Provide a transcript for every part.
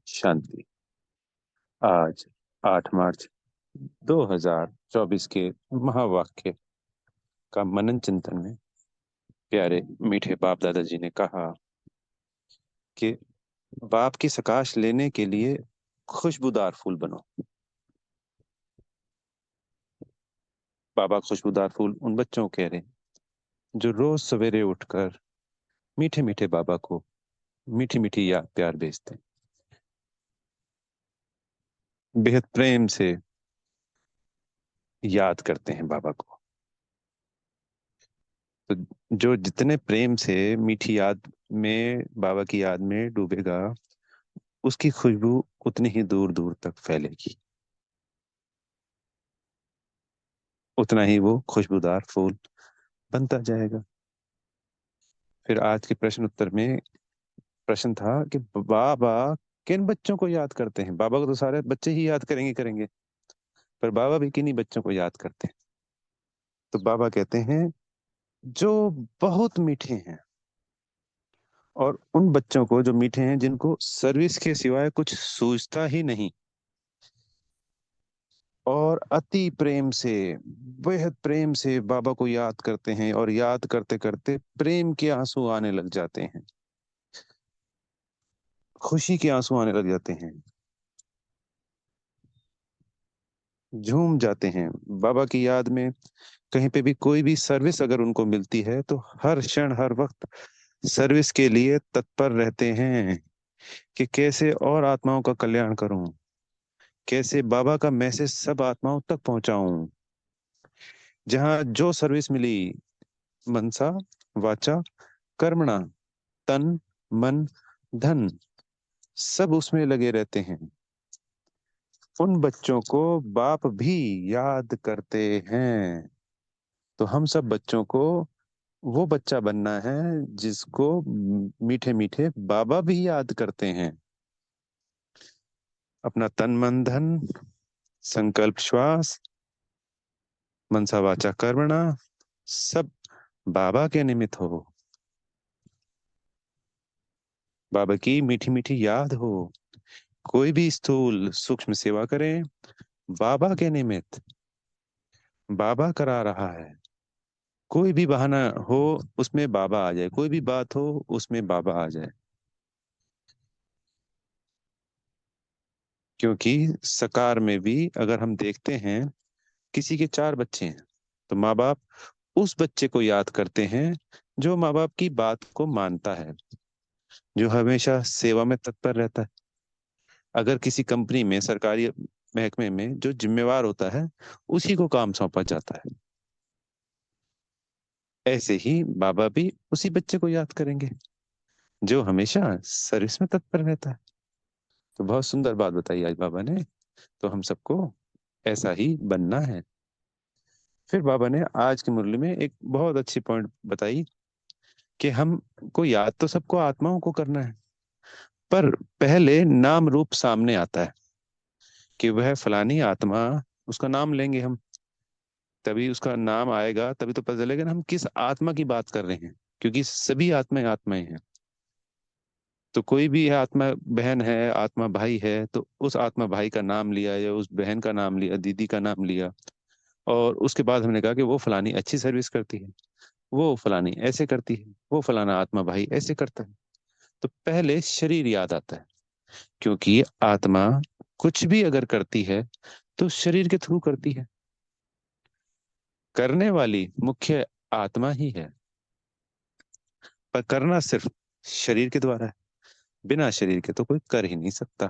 शांति। आज 8 मार्च 2024 के महावाक्य का मनन चिंतन में प्यारे मीठे बाप दादाजी ने कहा कि बाप की सकाश लेने के लिए खुशबूदार फूल बनो। बाबा खुशबूदार फूल उन बच्चों को कह रहे हैं जो रोज सवेरे उठकर मीठे मीठे बाबा को मीठी मीठी याद प्यार भेजते हैं, बेहद प्रेम से याद करते हैं बाबा को। तो जो जितने प्रेम से मीठी याद में बाबा की याद में डूबेगा, उसकी खुशबू उतनी ही दूर दूर तक फैलेगी, उतना ही वो खुशबूदार फूल बनता जाएगा। फिर आज के प्रश्न उत्तर में प्रश्न था कि बाबा किन बच्चों को याद करते हैं। बाबा को तो सारे बच्चे ही याद करेंगे, पर बाबा भी किन्हीं बच्चों को याद करते हैं। तो बाबा कहते हैं जो बहुत मीठे हैं, और उन बच्चों को जो मीठे हैं जिनको सर्विस के सिवाय कुछ सूझता ही नहीं, और अति प्रेम से, बेहद प्रेम से बाबा को याद करते हैं, और याद करते करते प्रेम के आंसू आने लग जाते हैं, खुशी के आंसू आने लग जाते हैं, झूम जाते हैं बाबा की याद में। कहीं पे भी कोई भी सर्विस अगर उनको मिलती है तो हर क्षण हर वक्त सर्विस के लिए तत्पर रहते हैं कि कैसे और आत्माओं का कल्याण करूं, कैसे बाबा का मैसेज सब आत्माओं तक पहुंचाऊं। जहां जो सर्विस मिली, मनसा वाचा कर्मणा, तन मन धन, सब उसमें लगे रहते हैं। उन बच्चों को बाप भी याद करते हैं। तो हम सब बच्चों को वो बच्चा बनना है जिसको मीठे मीठे बाबा भी याद करते हैं। अपना तन मन धन, संकल्प श्वास, मनसा वाचा कर्मणा, सब बाबा के निमित्त हो, बाबा की मीठी मीठी याद हो। कोई भी स्थूल सूक्ष्म सेवा करें, बाबा के निमित्त, बाबा करा रहा है। कोई भी बहाना हो उसमें बाबा आ जाए, कोई भी बात हो उसमें बाबा आ जाए। क्योंकि सकार में भी अगर हम देखते हैं, किसी के 4 बच्चे हैं तो माँ बाप उस बच्चे को याद करते हैं जो माँ बाप की बात को मानता है, जो हमेशा सेवा में तत्पर रहता है। अगर किसी कंपनी में, सरकारी महकमे में जो जिम्मेवार होता है, उसी को काम सौंपा जाता है। ऐसे ही बाबा भी उसी बच्चे को याद करेंगे जो हमेशा सर्विस में तत्पर रहता है। तो बहुत सुंदर बात बताई आज बाबा ने। तो हम सबको ऐसा ही बनना है। फिर बाबा ने आज की मुरली में एक बहुत अच्छी पॉइंट बताई कि हमको याद तो सबको आत्माओं को करना है, पर पहले नाम रूप सामने आता है कि वह फलानी आत्मा, उसका नाम लेंगे हम, तभी उसका नाम आएगा, तभी तो पता चलेगा ना हम किस आत्मा की बात कर रहे हैं। क्योंकि सभी आत्माएं आत्माएं हैं। तो कोई भी आत्मा बहन है, आत्मा भाई है, तो उस आत्मा भाई का नाम लिया या उस बहन का नाम लिया, दीदी का नाम लिया, और उसके बाद हमने कहा कि वो फलानी अच्छी सर्विस करती है, वो फलानी ऐसे करती है, वो फलाना आत्मा भाई ऐसे करता है। तो पहले शरीर याद आता है, क्योंकि आत्मा कुछ भी अगर करती है तो शरीर के थ्रू करती है। करने वाली मुख्य आत्मा ही है, पर करना सिर्फ शरीर के द्वारा है। बिना शरीर के तो कोई कर ही नहीं सकता।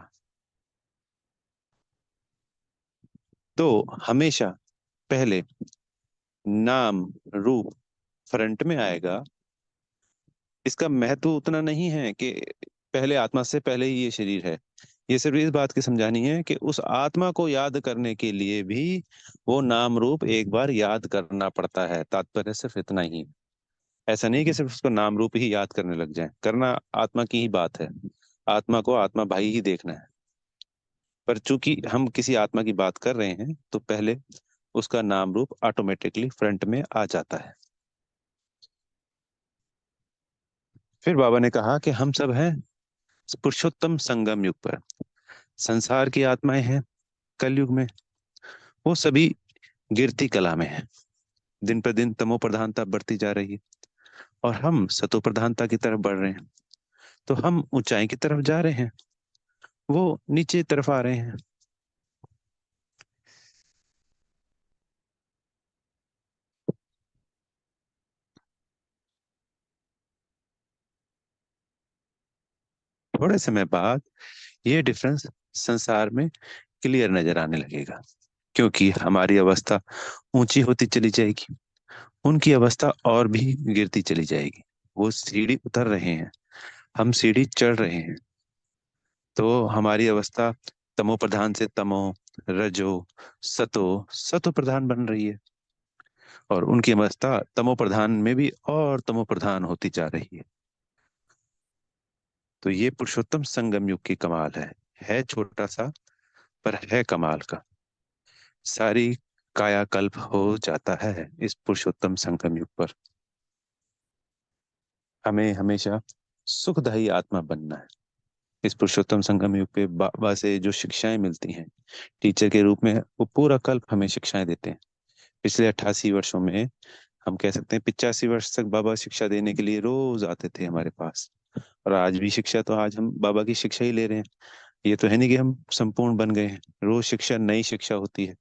तो हमेशा पहले नाम रूप फ्रंट में आएगा। इसका महत्व उतना नहीं है कि पहले आत्मा से पहले ही ये शरीर है। ये सिर्फ इस बात की समझानी है कि उस आत्मा को याद करने के लिए भी वो नाम रूप एक बार याद करना पड़ता है। तात्पर्य सिर्फ इतना ही है। ऐसा नहीं कि सिर्फ उसको नाम रूप ही याद करने लग जाए, करना आत्मा की ही बात है। आत्मा को आत्मा भाई ही देखना है। पर चूंकि हम किसी आत्मा की बात कर रहे हैं तो पहले उसका नाम रूप ऑटोमेटिकली फ्रंट में आ जाता है। फिर बाबा ने कहा कि हम सब हैं पुरुषोत्तम संगम युग पर संसार की आत्माएं हैं कलयुग में, वो सभी गिरती कला में है। दिन पर दिन तमो प्रधानता बढ़ती जा रही है और हम सतो प्रधानता की तरफ बढ़ रहे हैं। तो हम ऊंचाई की तरफ जा रहे हैं, वो नीचे तरफ आ रहे हैं। थोड़े समय बाद ये डिफरेंस संसार में क्लियर नजर आने लगेगा, क्योंकि हमारी अवस्था ऊंची होती चली जाएगी, उनकी अवस्था और भी गिरती चली जाएगी। वो सीढ़ी उतर रहे हैं, हम सीढ़ी चढ़ रहे हैं। तो हमारी अवस्था तमो प्रधान से तमो, रजो, सतो, सतो प्रधान बन रही है, और उनकी अवस्था तमो प्रधान में भी और तमो प्रधान होती जा रही है। तो ये पुरुषोत्तम संगम युग की कमाल है छोटा सा पर है कमाल का। सारी कायाकल्प हो जाता है इस पुरुषोत्तम संगम युग पर। हमें हमेशा सुखदायी आत्मा बनना है। इस पुरुषोत्तम संगम युग पे बाबा से जो शिक्षाएं मिलती हैं टीचर के रूप में, वो पूरा कल्प हमें शिक्षाएं देते हैं। पिछले 88 वर्षों में, हम कह सकते हैं 85 वर्ष तक बाबा शिक्षा देने के लिए रोज आते थे हमारे पास। और आज भी शिक्षा, तो आज हम बाबा की शिक्षा ही ले रहे हैं। ये तो है नहीं कि हम संपूर्ण बन गए हैं। रोज शिक्षा, नई शिक्षा होती है।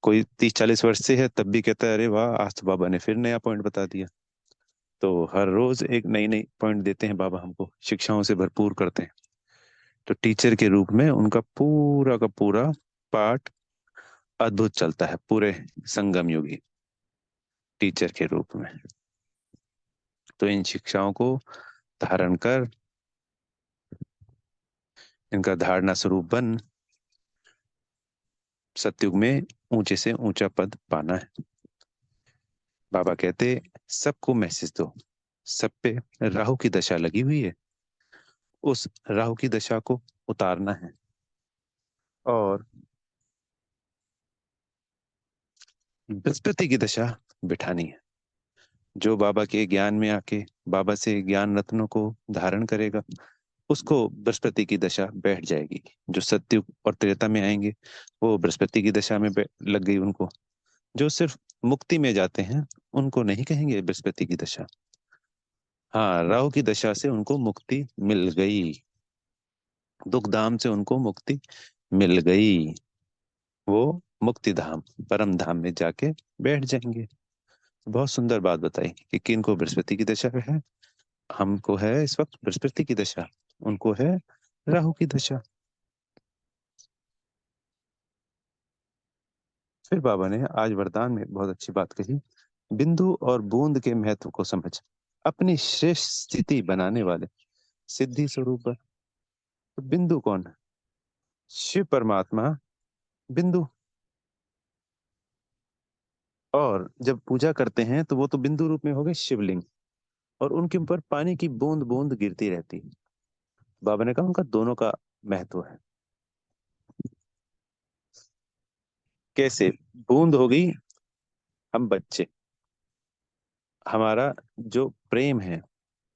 कोई 30-40 वर्ष से है तब भी कहता है, अरे वाह, आज तो बाबा ने फिर नया पॉइंट बता दिया। तो हर रोज एक नई नई पॉइंट देते हैं बाबा, हमको शिक्षाओं से भरपूर करते हैं। तो टीचर के रूप में उनका पूरा का पूरा पाठ अद्भुत चलता है पूरे संगम युगी टीचर के रूप में। तो इन शिक्षाओं को धारण कर, इनका धारणा स्वरूप बन, सतयुग में ऊंचे से ऊंचा पद पाना है। बाबा कहते, सबको मैसेज दो, सब पे राहु की दशा लगी हुई है, उस राहु की दशा को उतारना है और बृहस्पति की दशा बिठानी है। जो बाबा के ज्ञान में आके बाबा से ज्ञान रत्नों को धारण करेगा, उसको बृहस्पति की दशा बैठ जाएगी। जो सत्युग और त्रेता में आएंगे, वो बृहस्पति की दशा में लग गई उनको। जो सिर्फ मुक्ति में जाते हैं, उनको नहीं कहेंगे बृहस्पति की दशा। हाँ, राहु की दशा से उनको मुक्ति मिल गई, दुख धाम से उनको मुक्ति मिल गई। वो मुक्ति धाम, परम धाम में जाके बैठ जाएंगे। बहुत सुंदर बात बताई कि किन को बृहस्पति की दशा है। हमको है इस वक्त बृहस्पति की दशा, उनको है राहु की दशा। फिर बाबा ने आज वरदान में बहुत अच्छी बात कही, बिंदु और बूंद के महत्व को समझ, अपनी श्रेष्ठ स्थिति बनाने वाले सिद्धि स्वरूप। तो बिंदु कौन है? शिव परमात्मा बिंदु। और जब पूजा करते हैं तो वो तो बिंदु रूप में हो गए शिवलिंग, और उनके ऊपर पानी की बूंद बूंद गिरती रहती है। बाबा ने कहा उनका दोनों का महत्व है। कैसे? बूंद हो गई, हम बच्चे, हमारा जो प्रेम है,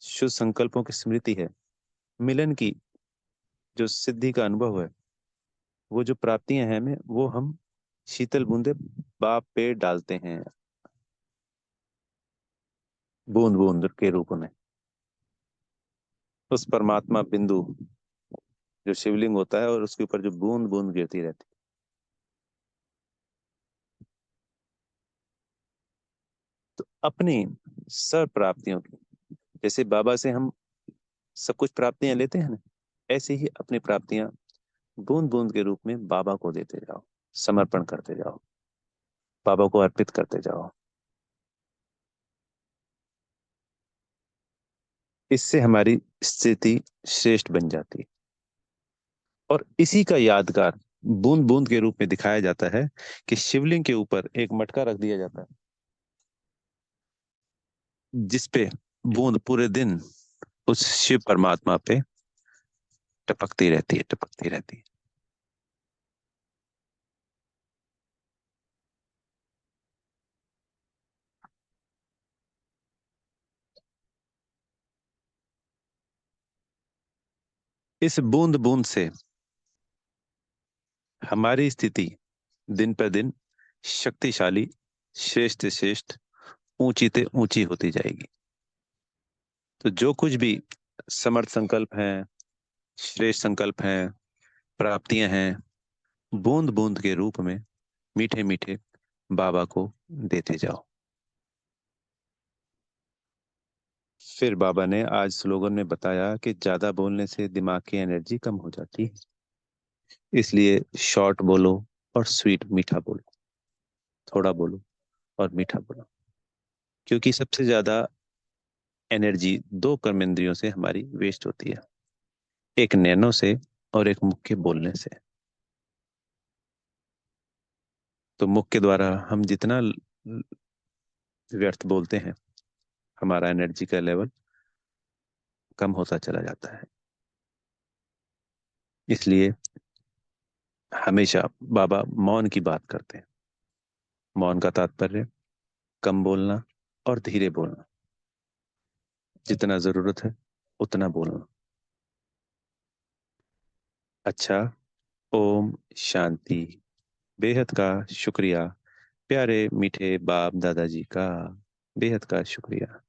शुभ संकल्पों की स्मृति है, मिलन की जो सिद्धि का अनुभव है, वो जो प्राप्तियां हैं हमें, वो हम शीतल बूंदे बाप पे डालते हैं, बूंद बूंद के रूप में। उस परमात्मा बिंदु जो शिवलिंग होता है, और उसके ऊपर जो बूंद बूंद गिरती रहती है। तो अपनी सब प्राप्तियों की, जैसे बाबा से हम सब कुछ प्राप्तियां लेते हैं ना, ऐसे ही अपनी प्राप्तियां बूंद बूंद के रूप में बाबा को देते जाओ, समर्पण करते जाओ, बाबा को अर्पित करते जाओ। इससे हमारी स्थिति श्रेष्ठ बन जाती है। और इसी का यादगार बूंद बूंद के रूप में दिखाया जाता है कि शिवलिंग के ऊपर एक मटका रख दिया जाता है, जिसपे बूंद पूरे दिन उस शिव परमात्मा पे टपकती रहती है, टपकती रहती है। इस बूंद बूंद से हमारी स्थिति दिन पर दिन शक्तिशाली, श्रेष्ठ से श्रेष्ठ, ऊंची से ऊंची होती जाएगी। तो जो कुछ भी समर्थ संकल्प हैं, श्रेष्ठ संकल्प हैं, प्राप्तियां हैं, बूंद बूंद के रूप में मीठे मीठे बाबा को देते जाओ। फिर बाबा ने आज स्लोगन में बताया कि ज्यादा बोलने से दिमाग की एनर्जी कम हो जाती है, इसलिए शॉर्ट बोलो और स्वीट मीठा बोलो, थोड़ा बोलो और मीठा बोलो। क्योंकि सबसे ज्यादा एनर्जी दो कर्मेंद्रियों से हमारी वेस्ट होती है, एक नैनो से और एक मुख के बोलने से। तो मुख के द्वारा हम जितना व्यर्थ बोलते हैं, हमारा एनर्जी का लेवल कम होता चला जाता है। इसलिए हमेशा बाबा मौन की बात करते हैं। मौन का तात्पर्य कम बोलना और धीरे बोलना, जितना जरूरत है उतना बोलना। अच्छा। ओम शांति। बेहद का शुक्रिया प्यारे मीठे बाप दादाजी का, बेहद का शुक्रिया।